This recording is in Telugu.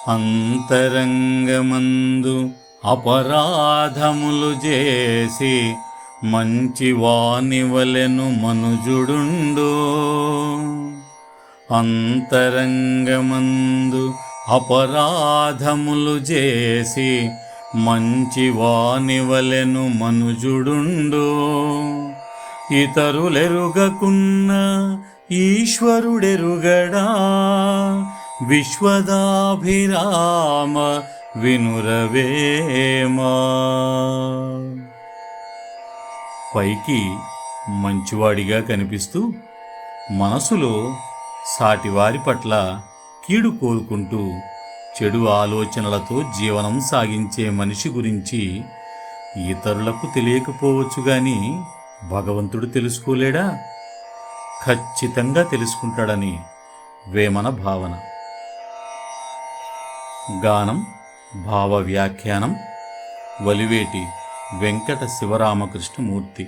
అంతరంగమందు అపరాధములు చేసి మంచివాని వలెను మనుజుడుండు. అంతరంగమందు అపరాధములు చేసి మంచివాని వలెను మనుజుడుండు. ఇతరులెరుగకున్న ఈశ్వరుడెరుగడా. విశ్వదాభిరామ వినురవేమా. పైకి మంచివాడిగా కనిపిస్తూ మనసులో సాటివారి పట్ల కీడు కోరుకుంటూ చెడు ఆలోచనలతో జీవనం సాగించే మనిషి గురించి ఇతరులకు తెలియకపోవచ్చు గాని భగవంతుడు తెలుసుకోలేడా? ఖచ్చితంగా తెలుసుకుంటాడని వేమన భావన. గానం భావ వ్యాఖ్యానం వలివేటి వెంకట శివరామకృష్ణమూర్తి.